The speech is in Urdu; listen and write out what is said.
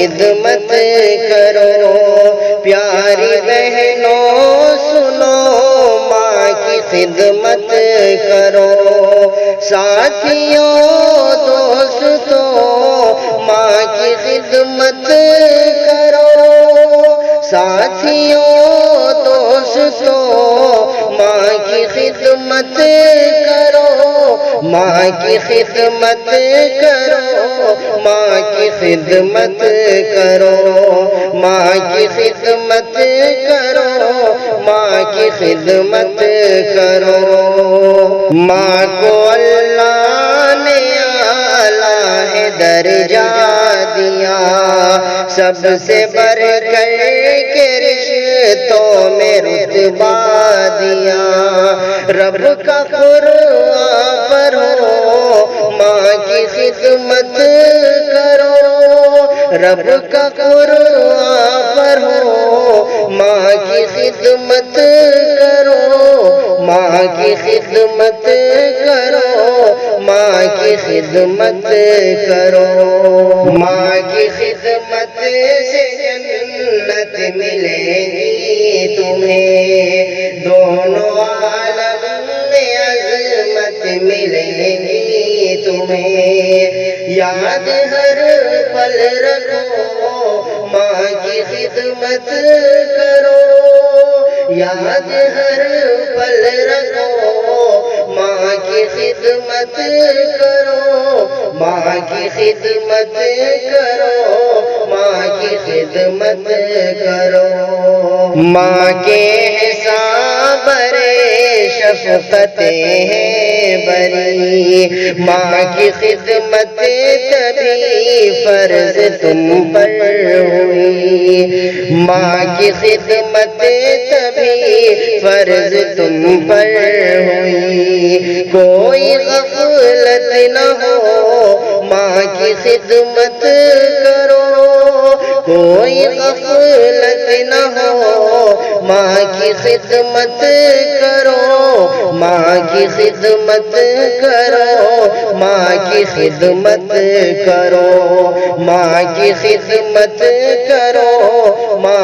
خدمت کرو، پیاری بہنوں سنو ماں کی خدمت کرو، ساتھیوں دوستوں ماں کی خدمت کرو، ساتھیوں دوستوں ماں کی خدمت کرو، ماں کی خدمت کرو، ماں کی خدمت کرو، ماں کی خدمت کرو، ماں کی خدمت کرو۔ ماں کو اللہ نے اعلیٰ درجہ دیا، سب سے بڑھ کر کے رشتوں میں رتبہ دیا، رب کا قرآن پڑھو ماں کی خدمت کرو، رب کا قرآن پڑھو ماں کی خدمت کرو، ماں کی خدمت کرو، ماں کی خدمت کرو، ماں کی خدمت سے جنت ملے گی تمہیں، دونوں عالم میں عظمت ملے گی تمہیں، یاد ہر پل رکھو ماں کی خدمت کرو، یاد ہر پل رکھو ماں کی خدمت کرو، ماں کی خدمت کرو، ماں کی خدمت کرو، ماں کے حساب برے شفقتیں ہیں بری، ماں کی خدمت تبھی فرض تم پر ہوئی، ماں کی خدمت تبھی فرض تم پر ہوئی، کوئی غفلت نہ ہو ماں کی خدمت کرو، کوئی غفلت نہ ہو ماں کی خدمت کرو، ماں کی خدمت کرو، ماں کی خدمت کرو، ماں کی خدمت کرو،